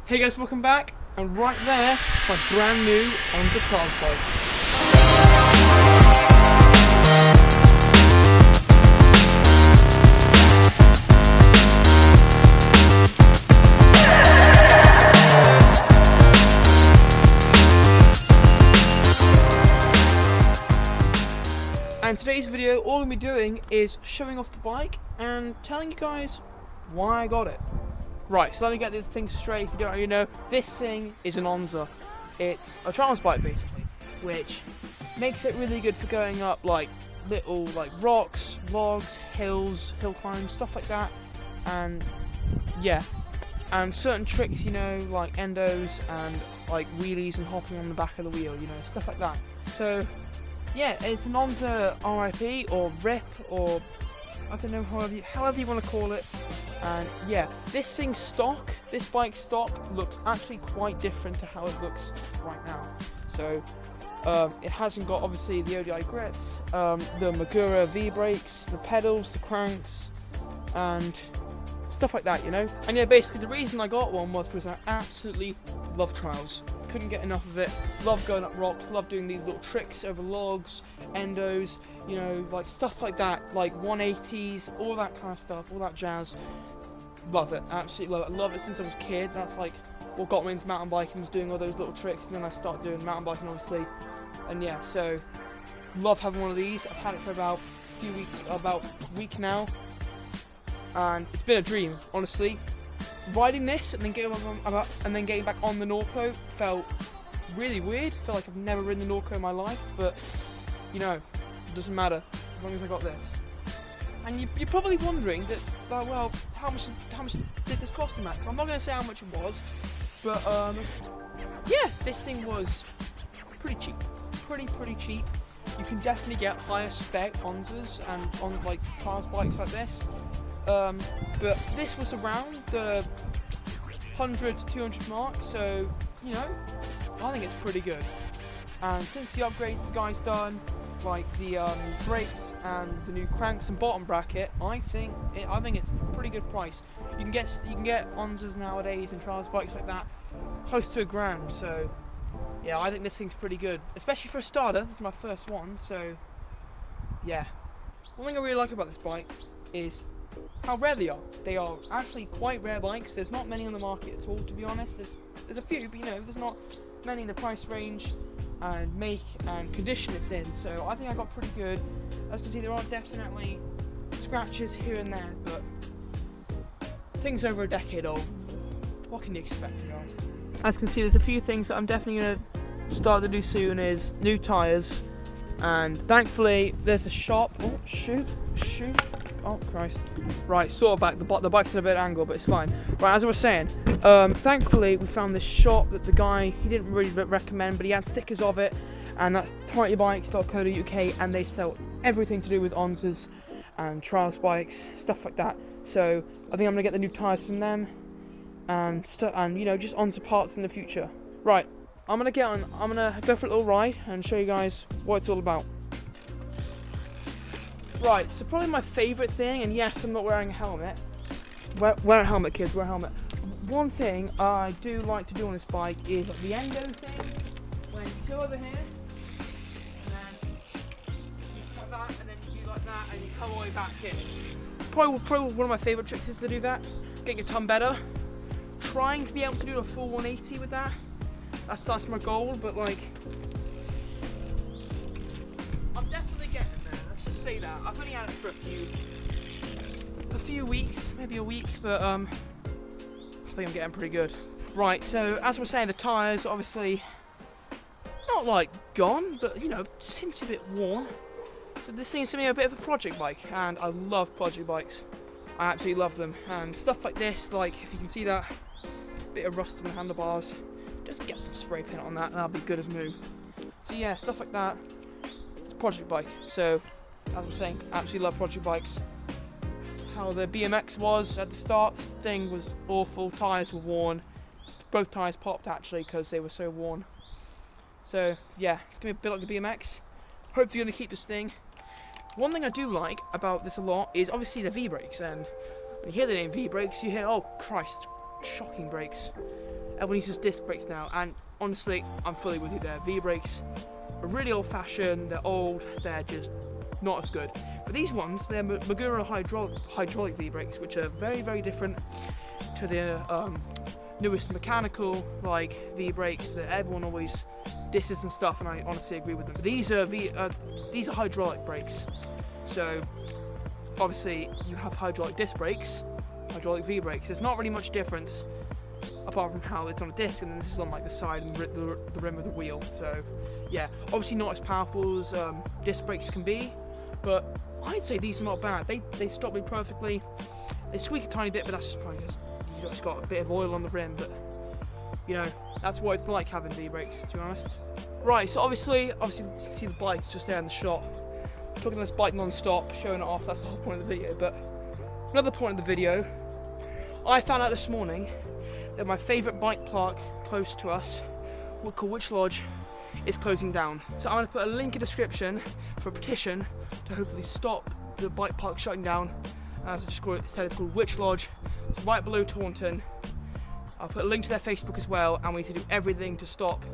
Hey guys, welcome back, and right there, my brand new onza trials bike. And today's video, all I'm going to be doing is showing off the bike and telling you guys why I got it. Right, so let me get this thing straight. If you don't already know, this thing is an onza. It's a trials bike basically, which makes it really good for going up like little rocks, logs, hills, hill climbs, stuff like that. And yeah, and certain tricks, you know, like endos and like wheelies and hopping on the back of the wheel, you know, stuff like that. So yeah, it's an onza RIP or RIP or I don't know, however you want to call it. And yeah, this bike stock looks actually quite different to how it looks right now. So it hasn't got obviously the ODI grips, the Magura V brakes, the pedals, the cranks, and stuff like that, you know. And yeah, basically the reason I got one was because I absolutely love trials. Couldn't get enough of it. Love going up rocks, love doing these little tricks over logs, endos, you know, like stuff like that, like 180s, all that kind of stuff, all that jazz. Love it, absolutely love it. I love it since I was a kid. That's like what got me into mountain biking, was doing all those little tricks, and then I started doing mountain biking obviously. And yeah, so love having one of these. I've had it for about a week now, and it's been a dream, honestly. Riding this and then getting back on the Norco felt really weird. Felt like I've never ridden the Norco in my life, but you know, it doesn't matter as long as I got this. And you're probably wondering that, well, how much did this cost, Max? I'm not going to say how much it was, but yeah, this thing was pretty cheap, pretty cheap. You can definitely get higher spec onzas and on like trials bikes like this. But this was around the 100 to 200 mark, so you know, I think it's pretty good. And since the upgrades the guy's done, like the brakes and the new cranks and bottom bracket, I think it's a pretty good price. You can get onzas nowadays and trials bikes like that close to £1,000. So yeah, I think this thing's pretty good, especially for a starter. This is my first one, so yeah. One thing I really like about this bike is how rare they are. They are actually quite rare bikes. There's not many on the market at all, to be honest. There's a few, but you know, there's not many in the price range and make and condition it's in. So I think I got pretty good. As you can see, there are definitely scratches here and there, but things over a decade old. What can you expect, to be honest? As you can see, there's a few things that I'm definitely going to start to do soon. Is new tyres, and thankfully there's a shop. Oh shoot! Oh Christ! Right, sort of back. The bike's at a bit of angle, but it's fine. Right, as I was saying, thankfully we found this shop that the guy, he didn't really recommend, but he had stickers of it, and that's tightybikes.co.uk, and they sell everything to do with onzas and trials bikes, stuff like that. So I think I'm gonna get the new tyres from them, and you know, just onto parts in the future. Right, I'm gonna go for a little ride and show you guys what it's all about. Right, so probably my favourite thing, and yes, I'm not wearing a helmet. Wear a helmet, kids, wear a helmet. One thing I do like to do on this bike is the endo thing. When you go over here, and then you like that, and then you do like that, and you come all the way back in. Probably one of my favourite tricks is to do that. Getting a ton better. Trying to be able to do a full 180 with that. That's my goal, but like, I'm definitely getting there. Let's just say that. I've only had it for a few weeks, maybe a week, but I think I'm getting pretty good. Right, so as I was saying, the tyres obviously not like gone, but you know, seems a bit worn. So this seems to me a bit of a project bike, and I love project bikes. I absolutely love them, and stuff like this, like if you can see that bit of rust in the handlebars, just get some spray paint on that, and that'll be good as new. So yeah, stuff like that. It's a project bike. So as I was saying, absolutely love project bikes. How the BMX was at the start, thing was awful. Tyres were worn. Both tyres popped actually because they were so worn. So yeah, it's gonna be a bit like the BMX. Hopefully, gonna keep this thing. One thing I do like about this a lot is obviously the V brakes, and when you hear the name V brakes, you hear, oh Christ, shocking brakes. everyone uses disc brakes now, and honestly, I'm fully with you there. V-brakes are really old-fashioned, they're old, they're just not as good. But these ones, they're Magura hydraulic V-brakes, which are very, very different to the newest mechanical like V-brakes that everyone always disses and stuff, and I honestly agree with them. But these are hydraulic brakes. So obviously you have hydraulic disc brakes, hydraulic V-brakes. There's not really much difference apart from how it's on a disc, and then this is on like the side and the rim of the wheel. So yeah, obviously not as powerful as disc brakes can be, but I'd say these are not bad. They stop me perfectly. They squeak a tiny bit, but that's just probably because you just got a bit of oil on the rim. But you know, that's what it's like having V-brakes, to be honest. Right, so obviously you see the bike just there in the shot. Talking to this bike non-stop, showing it off. That's the whole point of the video. But another point of the video, I found out this morning that my favourite bike park close to us, called Witch Lodge, is closing down. So I'm going to put a link in the description for a petition to hopefully stop the bike park shutting down. As I just said, it's called Witch Lodge. It's right below Taunton. I'll put a link to their Facebook as well, and we need to do everything to stop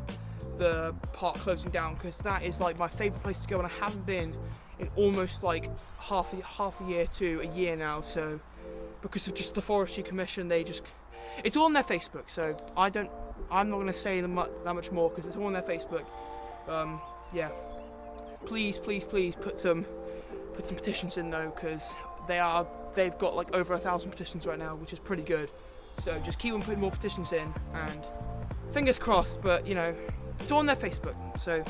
the park closing down, because that is like my favourite place to go, and I haven't been in almost like half a year to a year now. So because of just the Forestry Commission, it's all on their Facebook. So I'm not going to say that much more because it's all on their Facebook. Yeah, please put some petitions in though, because they've got like over 1,000 petitions right now, which is pretty good. So just keep on putting more petitions in, and fingers crossed. But you know, it's all on their Facebook, so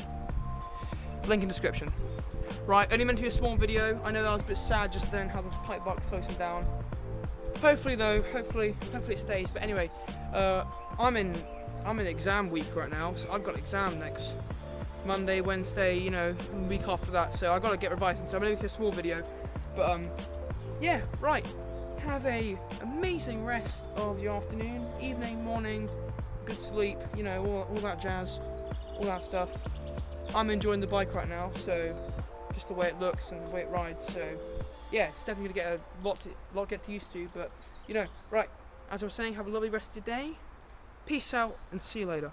link in description. Right, only meant to be a small video. I know that was a bit sad just then how the pipe box closing down. Hopefully it stays. But anyway, I'm in exam week right now, so I've got an exam next Monday, Wednesday, you know, a week after that. So I've got to get revising. So I'm gonna make a small video. But yeah, right. Have a amazing rest of your afternoon, evening, morning, good sleep, you know, all that jazz, all that stuff. I'm enjoying the bike right now, so just the way it looks and the way it rides. So yeah, it's definitely gonna get a lot to get used to. But you know, right, as I was saying, have a lovely rest of your day. Peace out and see you later.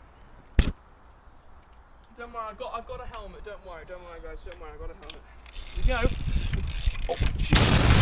Don't worry, I've got a helmet. Don't worry guys. Don't worry, I got a helmet. Here we go. Oh.